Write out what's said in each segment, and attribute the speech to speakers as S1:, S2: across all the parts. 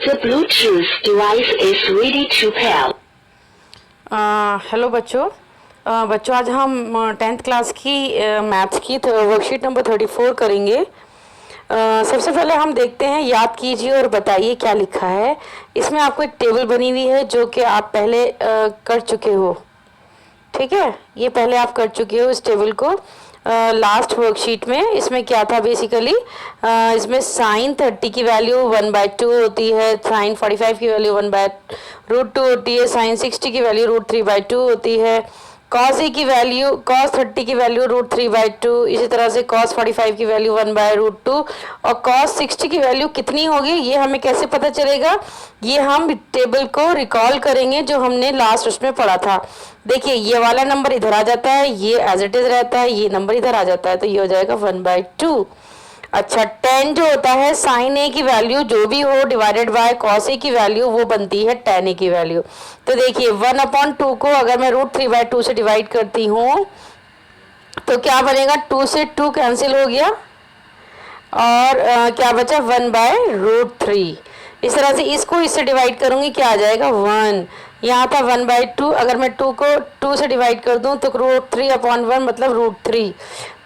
S1: The Bluetooth device is ready to pair.
S2: Hello बच्चों। बच्चों आज हम 10th क्लास की मैथ्स की वर्कशीट नंबर 34 करेंगे। सबसे पहले हम देखते हैं, याद कीजिए और बताइए क्या लिखा है। इसमें आपको एक टेबल बनी हुई है जो कि आप पहले कर चुके हो। ठीक है, ये पहले आप कर चुके हो इस टेबल को लास्ट वर्कशीट में। इसमें क्या था बेसिकली, इसमें साइन 30 की वैल्यू 1/2 होती है, साइन 45 की वैल्यू 1/√2 होती है, साइन 60 की वैल्यू √3/2 होती है, कॉस ए की वैल्यू कॉस 30 की वैल्यू √3/2, इसी तरह से कॉस 45 की वैल्यू 1/√2 और कॉस 60 की वैल्यू कितनी होगी ये हमें कैसे पता चलेगा। ये हम टेबल को रिकॉल करेंगे जो हमने लास्ट उसमें पढ़ा था। देखिए ये वाला नंबर इधर आ जाता है, ये एज इट इज रहता है, ये नंबर इधर आ जाता है, तो ये हो जाएगा 1/2। अच्छा, 10 जो होता है साइन ए की वैल्यू जो भी हो डिवाइडेड बाय कॉस ए की वैल्यू वो बनती है tan ए की वैल्यू। तो देखिए 1/2 को अगर मैं √3/2 से डिवाइड करती हूँ तो क्या बनेगा, 2 से 2 कैंसिल हो गया और क्या बचा 1/√3। इस तरह से इसको इससे डिवाइड करूंगी क्या आ जाएगा 1। यहाँ था 1/2, अगर मैं 2 को 2 से डिवाइड कर दूं तो √3/1 मतलब √3।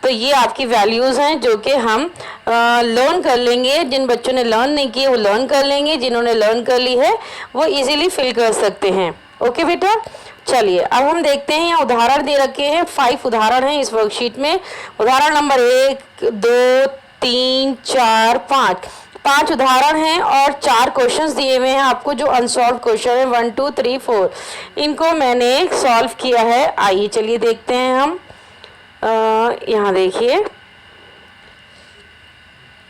S2: तो ये आपकी वैल्यूज़ हैं जो कि हम लर्न कर लेंगे। जिन बच्चों ने लर्न नहीं किए वो लर्न कर लेंगे, जिन्होंने लर्न कर ली है वो इजीली फिल कर सकते हैं। ओके बेटा, चलिए अब हम देखते हैं। यहाँ उदाहरण दे रखे हैं, 5 उदाहरण हैं इस वर्कशीट में। उदाहरण नंबर 1, 2, 3, 4, 5 उदाहरण हैं और 4 क्वेश्चंस दिए हुए हैं आपको जो अनसॉल्व क्वेश्चन है 1, 2, 3, 4। इनको मैंने सॉल्व किया है। आइए चलिए देखते हैं हम। यहाँ देखिए,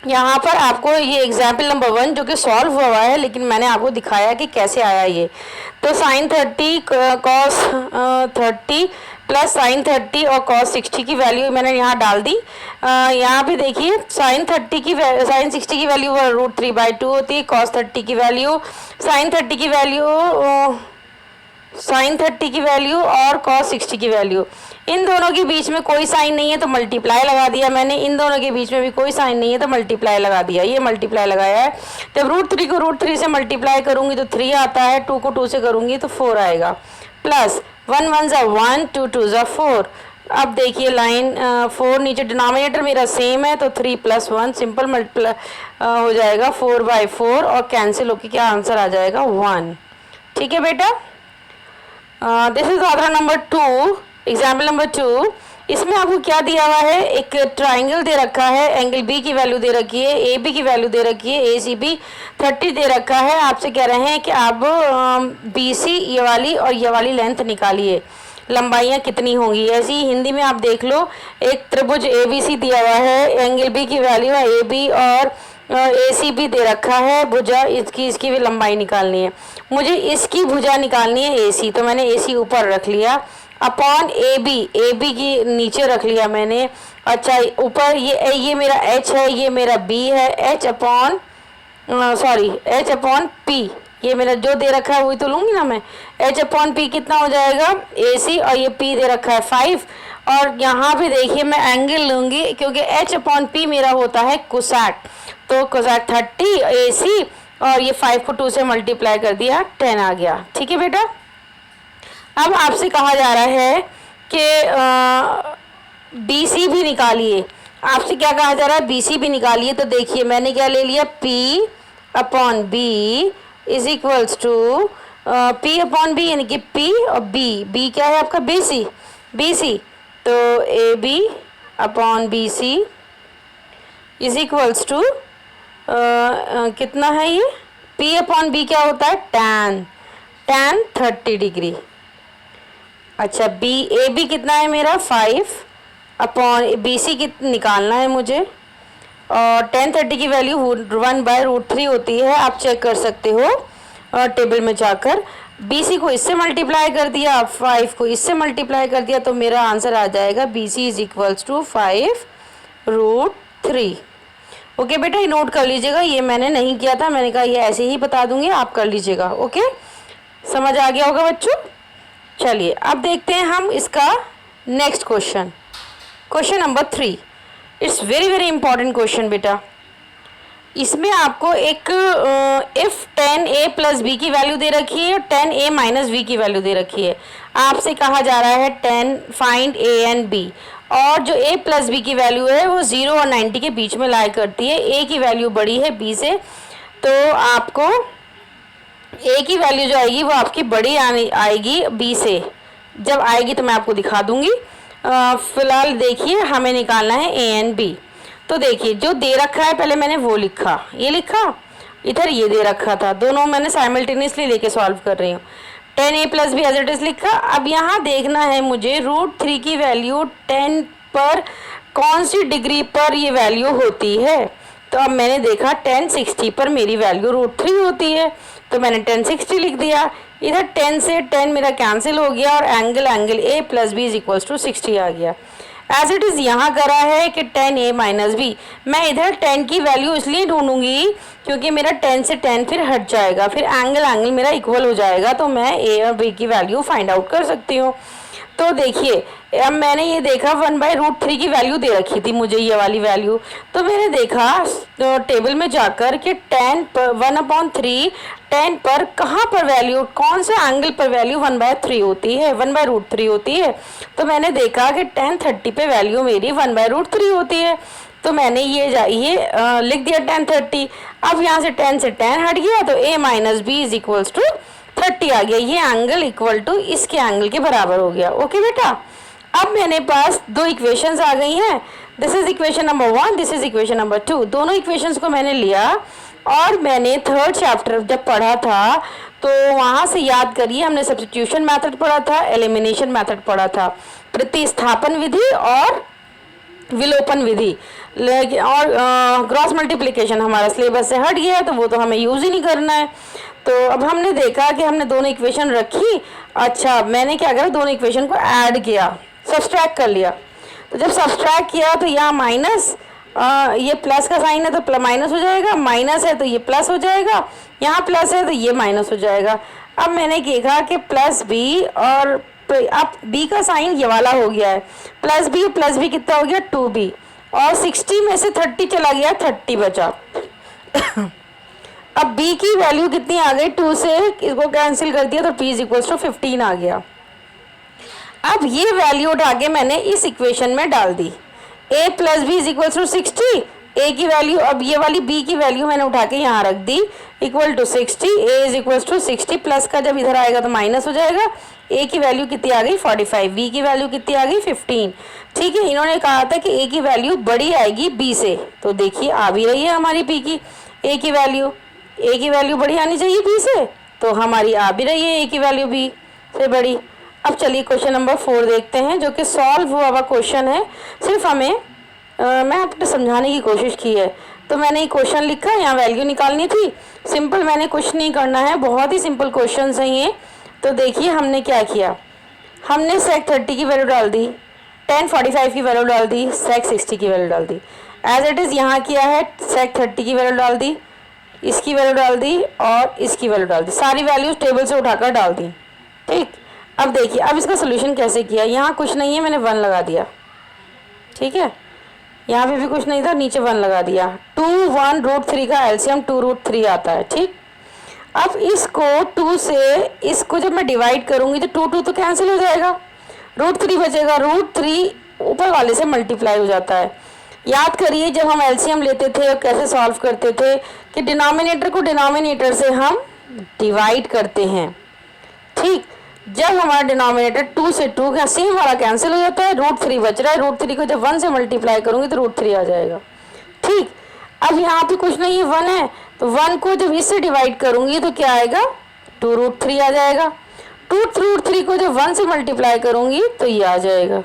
S2: यहाँ पर आपको ये एग्जाम्पल नंबर 1 जो कि सॉल्व हुआ है लेकिन मैंने आपको दिखाया कि कैसे आया ये। तो साइन 30 कॉस 30 प्लस साइन 30 और कॉस 60 की वैल्यू मैंने यहाँ डाल दी। यहाँ पे देखिए साइन 60 की वैल्यू √3/2 होती है, कॉस 30 की वैल्यू साइन 30 की वैल्यू और कॉस 60 की वैल्यू। इन दोनों के बीच में कोई साइन नहीं है तो मल्टीप्लाई लगा दिया मैंने, इन दोनों के बीच में भी कोई साइन नहीं है तो मल्टीप्लाई लगा दिया। ये मल्टीप्लाई लगाया है। जब √3 को √3 से मल्टीप्लाई करूंगी तो 3 आता है, 2 को 2 से करूंगी तो 4 आएगा, प्लस 1 1 ज़ा 1, 2 2 ज़ा 4। अब देखिए लाइन 4 नीचे डिनोमिनेटर मेरा सेम है तो 3 + 1 सिंपल मल्टीप्लाई हो जाएगा 4/4 और कैंसिल होकर क्या आंसर आ जाएगा 1। ठीक है बेटा, दिस इज उदाहरण नंबर 2, एग्जाम्पल नंबर 2। इसमें आपको क्या दिया हुआ है, एक ट्राइंगल दे रखा है, एंगल बी की वैल्यू दे रखी है, ए बी की वैल्यू दे रखी है, ए सी बी 30 दे रखा है। आपसे कह रहे हैं कि आप बी सी ये वाली और ये वाली लेंथ निकालिए, लंबाइयाँ कितनी होंगी। ऐसी हिंदी में आप देख लो, एक त्रिभुज ए बी सी दिया हुआ है, एंगल बी की वैल्यू है ए बी और ए सी भी दे रखा है, भुजा इसकी भी लंबाई निकालनी है। मुझे इसकी भुजा निकालनी है ए सी, तो मैंने ए सी ऊपर रख लिया अपॉन ए बी की नीचे रख लिया मैंने। अच्छा ऊपर ये मेरा एच है, ये मेरा बी है, एच अपॉन पी, ये मेरा जो दे रखा है वही तो लूँगी ना मैं। एच अपॉन पी कितना हो जाएगा ए सी, और ये पी दे रखा है 5। और यहाँ पे देखिए मैं एंगल लूँगी क्योंकि एच अपॉन पी मेरा होता है कोसैक, तो कोसैक 30 ए सी और ये 5 को 2 से मल्टीप्लाई कर दिया 10 आ गया। ठीक है बेटा, अब आपसे कहा जा रहा है कि बी सी भी निकालिए। आपसे क्या कहा जा रहा है, बी सी भी निकालिए। तो देखिए मैंने क्या ले लिया, P upon B is equals to P upon B यानी कि P और B क्या है आपका बी सी, तो A B upon B C is equals to कितना है ये, P अपॉन बी क्या होता है tan 30 डिग्री। अच्छा ए बी कितना है मेरा 5 अपॉन बी सी निकालना है मुझे, और tan 30 की वैल्यू 1/√3 होती है, आप चेक कर सकते हो टेबल में जाकर। बी सी को इससे मल्टीप्लाई कर दिया, 5 को इससे मल्टीप्लाई कर दिया, तो मेरा आंसर आ जाएगा B C is equals to 5√3। Okay बेटा, ये नोट कर लीजिएगा, ये मैंने नहीं किया था, मैंने कहा ये ऐसे ही बता दूंगी, आप कर लीजिएगा। ओके, समझ आ गया होगा बच्चों। चलिए अब देखते हैं हम इसका next question, question number 3। It's very very important question बेटा। इसमें आपको एक इफ़ 10a प्लस बी की वैल्यू दे रखी है और 10a माइनस बी की वैल्यू दे रखी है। आपसे कहा जा रहा है 10 फाइंड a एंड b, और जो a प्लस बी की वैल्यू है वो 0 और 90 के बीच में लाई करती है। a की वैल्यू बड़ी है b से, तो आपको a की वैल्यू जो आएगी वो आपकी बड़ी आएगी b से। जब आएगी तो मैं आपको दिखा दूंगी। फिलहाल देखिए हमें निकालना है a एंड b। तो देखिए जो दे रखा है पहले मैंने वो लिखा, ये लिखा, इधर ये दे रखा था, दोनों मैंने साइमल्टेनियसली लेके सॉल्व कर रही हूँ। 10a plus B as it is लिखा। अब यहाँ देखना है मुझे √3 की वैल्यू 10 पर कौन सी डिग्री पर ये वैल्यू होती है। तो अब मैंने देखा 1060 पर मेरी वैल्यू √3 होती है, तो मैंने 1060 लिख दिया। इधर 10 से 10 मेरा कैंसिल हो गया और angle a plus B is equals to 60 आ गया। एज इट इज़ यहाँ करा है कि 10a माइनस बी। मैं इधर 10 की वैल्यू इसलिए ढूंढूंगी क्योंकि मेरा 10 से 10 फिर हट जाएगा, फिर एंगल मेरा इक्वल हो जाएगा, तो मैं a और b की वैल्यू फाइंड आउट कर सकती हूँ। तो देखिए अब मैंने ये देखा 1/√3 की वैल्यू दे रखी थी मुझे, ये वाली वैल्यू। तो मैंने देखा तो टेबल में जाकर कि 1/3 10 पर कहाँ पर वैल्यू, कौन से एंगल पर वैल्यू 1/3 होती है, 1/√3 होती है। तो मैंने देखा कि 1030 पे वैल्यू मेरी 1/√3 होती है। तो मैंने ये लिख दिया 1030। अब यहाँ से 10 से 10 हट गया, तो a minus B is equals to 30 आ गया। ये एंगल इक्वल टू इसके एंगल के बराबर हो गया। ओके बेटा, अब मेरे पास दो इक्वेशंस आ गई हैं। This is equation number 1, this is equation number 2। दोनों इक्वेशंस को मैंने लिया और मैंने थर्ड चैप्टर जब पढ़ा था तो वहाँ से याद करिए, हमने सब्स्टिट्यूशन मेथड पढ़ा था, एलिमिनेशन मेथड पढ़ा था, प्रतिस्थापन विधि और विलोपन विधि, और क्रॉस मल्टीप्लिकेशन हमारा सिलेबस से हट गया है, तो वो तो हमें यूज़ ही नहीं करना है। तो अब हमने देखा कि हमने दोनों इक्वेशन रखी। अच्छा, मैंने क्या करा, दोनों इक्वेशन को ऐड किया, सब्सट्रैक्ट कर लिया। तो जब सब्सट्रैक्ट किया तो यहाँ माइनस, ये प्लस का साइन है तो माइनस हो जाएगा, माइनस है तो ये प्लस हो जाएगा, यहाँ प्लस है तो ये माइनस हो जाएगा। अब मैंने देखा कि प्लस बी और अब b का साइन ये वाला हो गया है, प्लस बी कितना हो गया 2b, और 60 में से 30 चला गया, 30 बचा। अब b की वैल्यू कितनी आ गई, 2 से इसको कैंसिल कर दिया तो p इज इक्वल्स टू 15 आ गया। अब ये वैल्यू उठा के मैंने इस इक्वेशन में डाल दी, a plus B is equals to 60। a की वैल्यू, अब ये वाली b की वैल्यू मैंने उठा के यहाँ रख दी, equal to 60, a is equals to 60, plus का जब इधर आएगा तो माइनस हो जाएगा। a की वैल्यू कितनी आ गई 45, b की वैल्यू कितनी आ गई 15। ठीक है, इन्होंने कहा था कि a की वैल्यू बड़ी आएगी b से, तो देखिए आ भी रही है हमारी b की a की वैल्यू बड़ी आनी चाहिए b से, तो हमारी आ भी रही है a की वैल्यू b से बड़ी। अब चलिए क्वेश्चन नंबर 4 देखते हैं, जो कि सॉल्व हुआ हुआ क्वेश्चन है। सिर्फ हमें मैं आपको समझाने की कोशिश की है। तो मैंने ये क्वेश्चन लिखा, यहाँ वैल्यू निकालनी थी, सिंपल, मैंने कुछ नहीं करना है, बहुत ही सिंपल क्वेश्चन है ये। तो देखिए हमने क्या किया, हमने sec 30 की वैल्यू डाल दी, tan 45 की वैल्यू डाल दी, sec 60 की वैल्यू डाल दी। एज इट इज़ यहाँ किया है, sec 30 की वैल्यू डाल दी, इसकी वैल्यू डाल दी और इसकी वैल्यू डाल दी, सारी वैल्यूज टेबल से उठाकर डाल दी। ठीक, अब देखिए अब इसका सोल्यूशन कैसे किया, यहाँ कुछ नहीं है, मैंने 1 लगा दिया। ठीक है, यहाँ पे भी कुछ नहीं था, नीचे 1 लगा दिया। 2 1√3 का एलसीएम 2√3 आता है। ठीक, अब इसको 2 से इसको जब मैं डिवाइड करूंगी तो 2 तो कैंसिल हो जाएगा, √3 बचेगा, √3 ऊपर वाले से मल्टीप्लाई हो जाता है। याद करिए जब हम एलसीएम लेते थे और कैसे सॉल्व करते थे कि डिनोमिनेटर को डिनोमिनेटर से हम डिवाइड करते हैं। ठीक, जब हमारा डिनोमिनेटर 2 से 2 का सेम वाला कैंसिल हो जाता है, √3 बच रहा है, √3 को जब 1 से मल्टीप्लाई करूंगी तो √3 आ जाएगा। ठीक, अब यहाँ पे कुछ नहीं है, 1 है, तो 1 को जब इससे डिवाइड करूंगी तो क्या आएगा 2√3 आ जाएगा। 2√3 को जब 1 से मल्टीप्लाई करूंगी तो ये आ जाएगा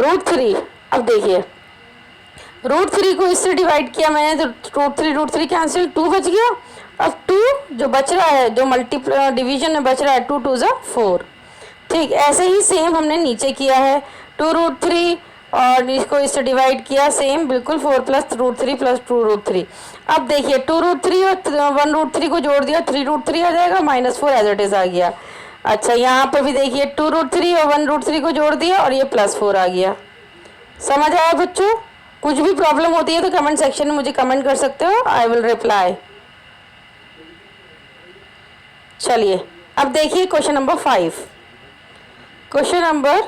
S2: √3। अब देखिए √3 को इससे डिवाइड किया मैंने तो √3 कैंसिल, 2 बच गया। अब 2 जो बच रहा है, जो मल्टीप्लाई डिवीजन में बच रहा है, 2 2 4। ठीक, ऐसे ही सेम हमने नीचे किया है, 2√3 और इसको इससे डिवाइड किया, सेम बिल्कुल 4 + √3 + 2√3। अब देखिए 2√3 और 1√3 को जोड़ दिया, 3√3 आ जाएगा, -4 एज इट इज आ गया। अच्छा, यहाँ पर भी देखिए 2√3 और 1√3 को जोड़ दिया और ये +4 आ गया। समझ आया बच्चों? कुछ भी प्रॉब्लम होती है तो कमेंट सेक्शन में मुझे कमेंट कर सकते हो, आई विल रिप्लाई। चलिए अब देखिए क्वेश्चन नंबर 5। क्वेश्चन नंबर,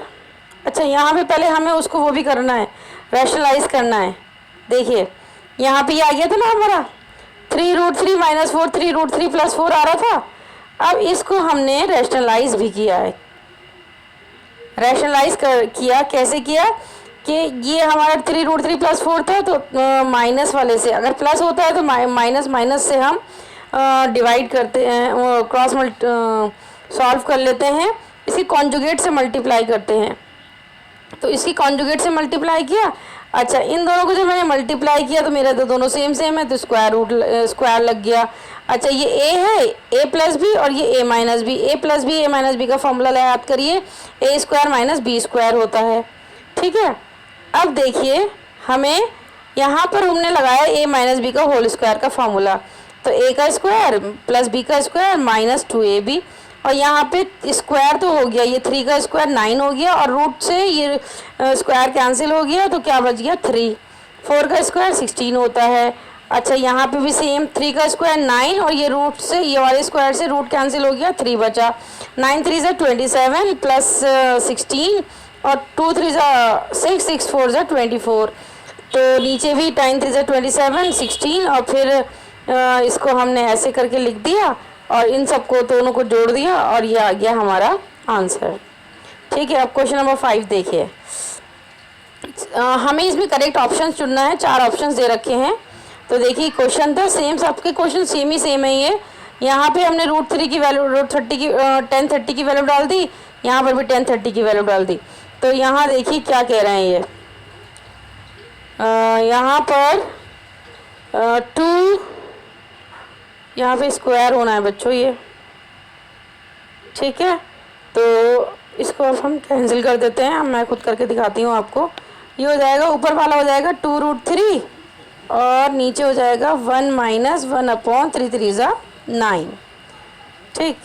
S2: अच्छा यहाँ पे पहले हमें उसको वो भी करना है, रैशनलाइज करना है। देखिए यहाँ पे ये आ गया था ना हमारा 3√3 - 4, 3√3 + 4 आ रहा था। अब इसको हमने रैशनलाइज भी किया है। रैशनलाइज किया कैसे किया कि ये हमारा 3√3 + 4 था, तो माइनस वाले से अगर प्लस होता है तो माइनस माइनस से हम डिवाइड करते हैं, क्रॉस सॉल्व कर लेते हैं, इसकी कॉन्जुगेट से मल्टीप्लाई करते हैं। तो इसकी कॉन्जुगेट से मल्टीप्लाई किया। अच्छा इन दोनों को जब मैंने मल्टीप्लाई किया तो मेरा तो दोनों सेम सेम है, तो स्क्वायर लग गया। अच्छा ये a है, a + b, और ये a - b, a + b, a - b का फॉर्मूला याद करिए, a² - b² होता है। ठीक है, अब देखिए हमें यहाँ पर हमने लगाया a - b का होल स्क्वायर का फॉर्मूला, तो a का स्क्वायर + b का स्क्वायर -2ab, और यहाँ पे स्क्वायर तो हो गया, ये 3 का स्क्वायर 9 हो गया, और रूट से ये स्क्वायर कैंसिल हो गया, तो क्या बच गया 3। 4 का स्क्वायर 16 होता है। अच्छा यहाँ पे भी सेम 3 का स्क्वायर 9, और ये रूट से ये वाले स्क्वायर से रूट कैंसिल हो गया, 3 बचा। 9 3 = 27 + 16, और 2 3 = 6, 6 4 = 24। तो नीचे भी 9 3 = 27, 16, और फिर इसको हमने ऐसे करके लिख दिया, और इन सबको दोनों को जोड़ दिया, और ये आ गया हमारा आंसर। ठीक है, अब क्वेश्चन नंबर 5 देखिए। हमें इसमें करेक्ट ऑप्शन चुनना है, 4 ऑप्शन दे रखे हैं। तो देखिए क्वेश्चन था सेम, सबके क्वेश्चन सेम है ये। यहाँ पे हमने √3 की वैल्यू, tan30 की वैल्यू डाल दी, यहाँ पर भी tan30 की वैल्यू डाल दी। तो यहाँ देखिए क्या कह रहे हैं ये, यहाँ पर 2, यहाँ पे स्क्वायर होना है बच्चों ये। ठीक है, तो इसको हम कैंसिल कर देते हैं, मैं खुद करके दिखाती हूँ आपको। ये हो जाएगा, ऊपर वाला हो जाएगा 2√3, और नीचे हो जाएगा 1 - 1/3, 3 = 9। ठीक,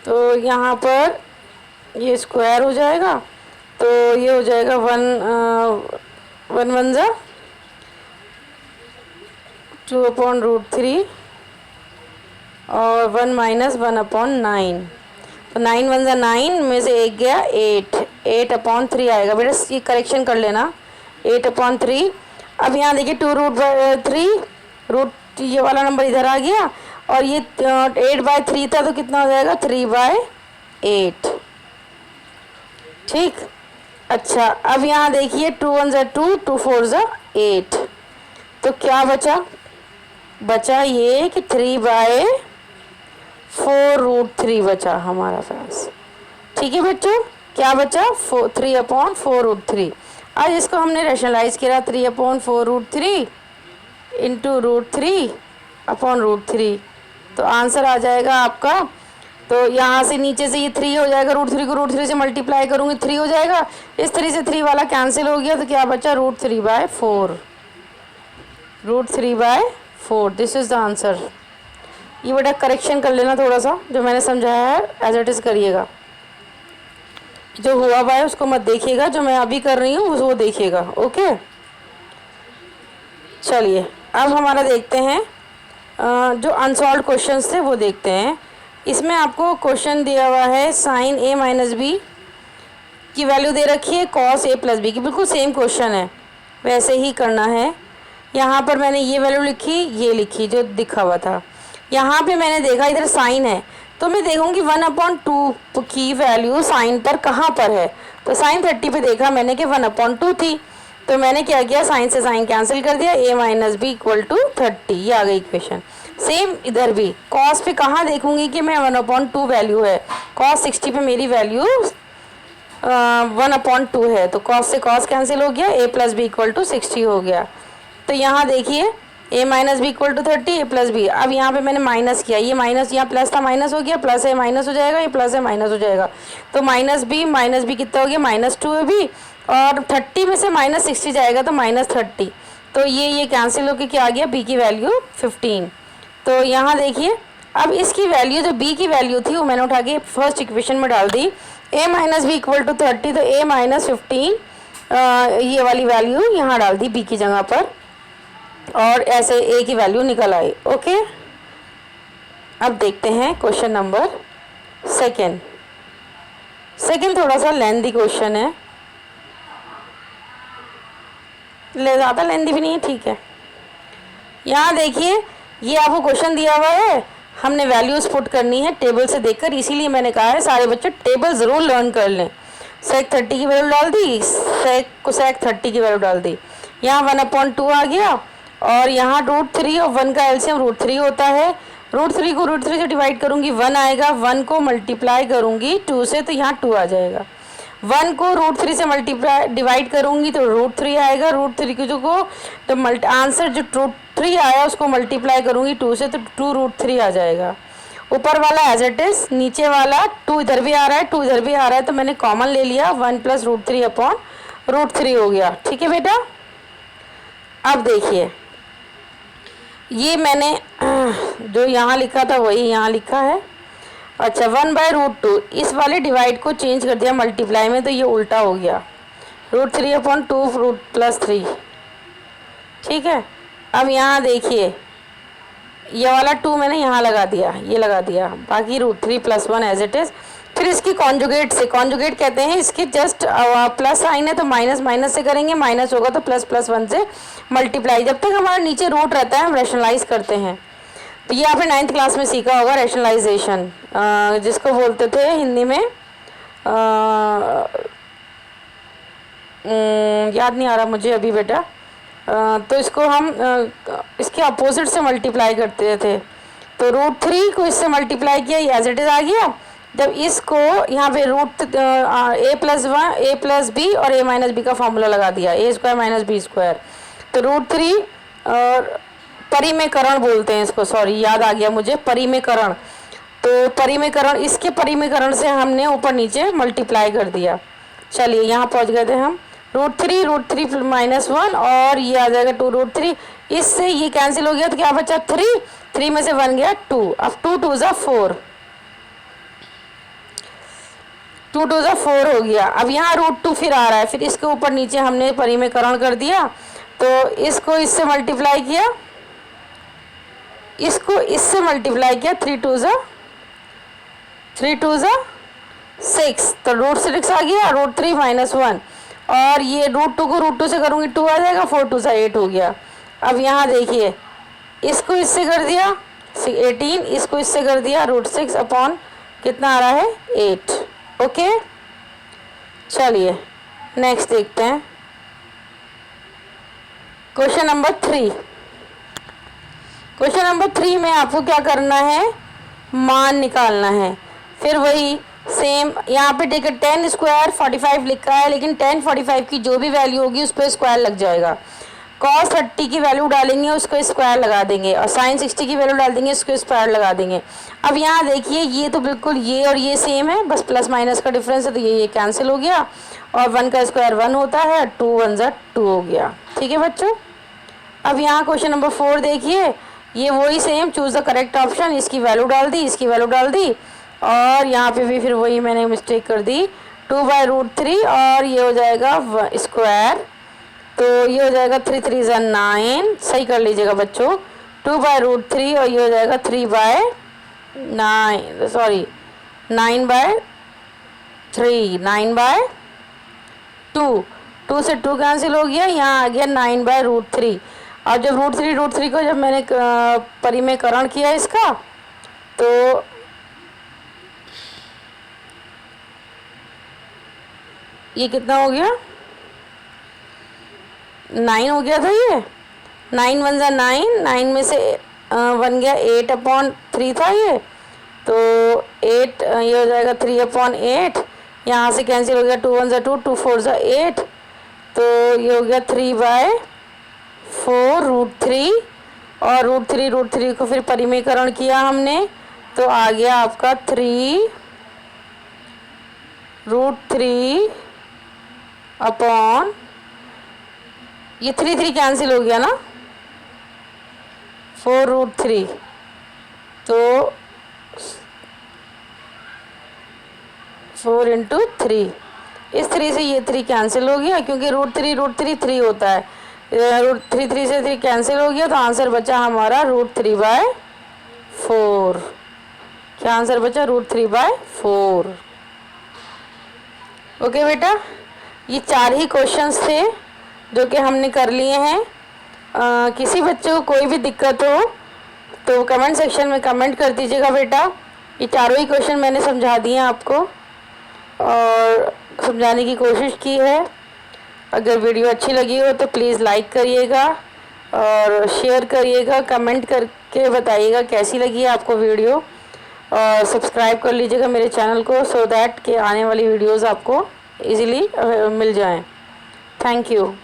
S2: तो यहाँ पर ये स्क्वायर हो जाएगा, तो ये हो जाएगा 1 1 = 2/√3, और 1 - 1/9। तो 9 1 = 9 में से एक गया 8/3 आएगा। बेटा ये करेक्शन कर लेना, 8/3। अब यहाँ देखिए 2√3, रूट ये वाला नंबर इधर आ गया, और ये 8/3 था, तो कितना हो जाएगा 3/8। ठीक, अच्छा अब यहाँ देखिए 2 1 = 2, 2 4 = 8, तो क्या बचा ये कि 3/4√3 बचा हमारा फ्रेंड्स। ठीक है बच्चों, क्या बचा 3/4√3। आज इसको हमने रैशनलाइज किया, 3/4√3 × √3/√3, तो आंसर आ जाएगा आपका। तो यहाँ से नीचे से ये 3 हो जाएगा, √3 को √3 से मल्टीप्लाई करूँगी 3 हो जाएगा, इस तरह से 3 वाला कैंसिल हो गया, तो क्या बचा √3/4, √3/4। This is the answer. ये बेटा करेक्शन कर लेना थोड़ा सा, जो मैंने समझाया है एज इट इज़ करिएगा, जो हुआ हुआ है उसको मत देखिएगा, जो मैं अभी कर रही हूँ वो देखिएगा। ओके, चलिए अब हमारा देखते हैं जो अनसॉल्व क्वेश्चंस थे वो देखते हैं। इसमें आपको क्वेश्चन दिया हुआ है sin a - b की वैल्यू दे रखी है cos a + b की, बिल्कुल सेम क्वेश्चन है, वैसे ही करना है। यहाँ पर मैंने ये वैल्यू लिखी, ये लिखी जो दिखा हुआ था। यहाँ पे मैंने देखा इधर साइन है, तो मैं देखूँगी 1/2 की वैल्यू साइन पर कहाँ पर है। तो साइन 30 पे देखा मैंने कि 1/2 थी, तो मैंने क्या किया, साइन से साइन कैंसिल कर दिया, a - b = 30, ये आ गई इक्वेशन। सेम इधर भी कॉस पे कहाँ देखूंगी कि मैं 1/2 वैल्यू है, cos 60 पे मेरी वैल्यू 1/2 है, तो cos से cos कैंसिल हो गया, a + b = 60 हो गया। तो यहाँ देखिए a - b = 30, a + b। अब यहाँ पे मैंने माइनस किया, ये माइनस यहाँ प्लस था माइनस हो गया, प्लस है माइनस हो जाएगा, ये प्लस है माइनस हो जाएगा, तो -b कितना हो गया -2ab, और 30 में से -60 जाएगा तो -30, तो ये कैंसिल होकर क्या आ गया, b की वैल्यू 15। तो यहाँ देखिए अब इसकी वैल्यू जो b की वैल्यू थी वो मैंने उठा के फर्स्ट इक्वेशन में डाल दी, a minus B equal to 30, तो a माइनस 15 ये वाली वैल्यू यहाँ डाल दी b की जगह पर, और ऐसे a की वैल्यू निकल आई। ओके, अब देखते हैं क्वेश्चन नंबर सेकेंड थोड़ा सा लेंथी क्वेश्चन है, ज़्यादा लेंथी भी नहीं है, ठीक है। यहाँ देखिए, ये आपको क्वेश्चन दिया हुआ है, हमने वैल्यूज पुट करनी है टेबल से देखकर, इसीलिए मैंने कहा है सारे बच्चे टेबल ज़रूर लर्न कर लें। सेक 30 की वैल्यू डाल दी, सेक 30 की वैल्यू डाल दी, यहाँ 1/2 आ गया, और यहाँ √3 और 1 का एलसीएम √3 होता है। √3 को √3 से डिवाइड करूँगी 1 आएगा, 1 को मल्टीप्लाई करूँगी 2 से तो यहाँ 2 आ जाएगा। 1 को √3 से मल्टीप्लाई डिवाइड करूँगी तो √3 आएगा, √3 की जो को तो आंसर जो √3 आया उसको मल्टीप्लाई करूँगी 2 से तो 2√3 आ जाएगा। ऊपर वाला एज इट इज़, नीचे वाला 2 इधर भी आ रहा है, 2 इधर भी आ रहा है, तो मैंने कॉमन ले लिया, 1 + √3 अपॉन √3 हो गया। ठीक है बेटा, अब देखिए ये मैंने जो यहाँ लिखा था वही यहाँ लिखा है। अच्छा, 1/√2, इस वाले डिवाइड को चेंज कर दिया मल्टीप्लाई में, तो ये उल्टा हो गया, √3/2 +3। ठीक है, अब यहाँ देखिए ये वाला 2 मैंने यहाँ लगा दिया, ये लगा दिया, बाकी √3 + 1 एज इट इज़। फिर इसकी कॉन्जुगेट से, कॉन्जुगेट कहते हैं इसके जस्ट प्लस साइन है तो माइनस माइनस से करेंगे, माइनस होगा तो ++1 से मल्टीप्लाई। जब तक हमारा नीचे रूट रहता है हम रैशनलाइज करते हैं। तो ये आपने 9th क्लास में सीखा होगा, रैशनलाइजेशन जिसको बोलते थे हिंदी में, याद नहीं आ रहा मुझे अभी बेटा, तो इसको हम इसके अपोजिट से मल्टीप्लाई करते थे। तो √3 को इससे मल्टीप्लाई किया, ये एज इट इज़ आ गया। जब इसको यहाँ पे a + b और a - b का फॉर्मूला लगा दिया, a² - b², तो √3 और परिमेकरण बोलते हैं इसको, सॉरी याद आ गया मुझे, परिमेकरण। तो परिमेकरण, इसके परिमेकरण से हमने ऊपर नीचे मल्टीप्लाई कर दिया। चलिए यहाँ पहुँच गए थे हम, √3 -1 और ये आ जाएगा 2√3, इससे ये कैंसिल हो गया तो क्या बचा 3 में से 1 गया 2, अब 2 2 ज़ा 4, 2 2 ज़ा 4 हो गया। अब यहाँ √2 फिर आ रहा है, फिर इसके ऊपर नीचे हमने परिमेकरण कर दिया, तो इसको इससे मल्टीप्लाई किया, इसको इससे मल्टीप्लाई किया, 3 2 ज़ा 6, तो √6 आ गया, √3 -1, और ये √2 को √2 से करूँगी 2 आ जाएगा, 4 2 ज़ा 8 हो गया। अब यहाँ देखिए, इसको इससे कर दिया 18, इसको इससे कर दिया √6 अपॉन कितना आ रहा है 8। ओके, चलिए नेक्स्ट देखते हैं क्वेश्चन नंबर 3। क्वेश्चन नंबर 3 में आपको क्या करना है, मान निकालना है। फिर वही सेम यहाँ पे देखिए 10² 45 लिखा है, लेकिन 10 45 की जो भी वैल्यू होगी उस पर स्क्वायर लग जाएगा। cos 30 की वैल्यू डालेंगे उसको स्क्वायर लगा देंगे, और sin 60 की वैल्यू डाल देंगे उसको स्क्वायर लगा देंगे। अब यहाँ देखिए ये तो बिल्कुल ये और ये सेम है, बस प्लस माइनस का डिफरेंस है, तो ये कैंसिल हो गया, और 1 का स्क्वायर 1 होता है, 2 1 ज़ा 2 हो गया। ठीक है बच्चों, अब यहाँ क्वेश्चन नंबर 4 देखिए, ये वही same, choose the correct option, इसकी वैल्यू डाल दी, इसकी वैल्यू डाल दी, और यहाँ पे भी फिर वही मैंने मिस्टेक कर दी, 2/√3 और ये हो जाएगा स्क्वायर, तो ये हो जाएगा 3 3 ज़ा 9, सही कर लीजिएगा बच्चों, 2/√3 और ये हो जाएगा 3/9, सॉरी 9/3, 9/2, 2 से 2 कैंसिल हो गया, यहाँ आ गया 9/√3। और जब √3 को जब मैंने परिमेकरण किया इसका, तो ये कितना हो गया 9 हो गया था, ये 9 1 ज़ा 9, 9 में से 1 गया 8/3 था ये, तो 8 ये हो जाएगा 3/8, यहाँ से कैंसिल हो गया, 2 1 ज़ा 2, 2 4 ज़ा 8, तो ये हो गया 3/4 √3, और √3 को फिर परिमेकरण किया हमने, तो आ गया आपका 3√3 अपॉन ये 3 3 कैंसिल हो गया ना, 4√3, तो 4 इंटू 3, इस 3 से ये 3 कैंसिल हो गया क्योंकि रूट थ्री 3 होता है। रूट 3 से 3 कैंसिल हो गया तो आंसर बचा हमारा √3/4। क्या आंसर बचा? √3/4। ओके बेटा, ये 4 ही क्वेश्चंस थे जो कि हमने कर लिए हैं। किसी बच्चे को कोई भी दिक्कत हो तो कमेंट सेक्शन में कमेंट कर दीजिएगा बेटा। ये चारों ही क्वेश्चन मैंने समझा दिए आपको और समझाने की कोशिश की है। अगर वीडियो अच्छी लगी हो तो प्लीज़ लाइक करिएगा और शेयर करिएगा, कमेंट करके बताइएगा कैसी लगी है आपको वीडियो, और सब्सक्राइब कर लीजिएगा मेरे चैनल को सो दैट कि आने वाली वीडियोस आपको इजीली मिल जाएं। Thank you.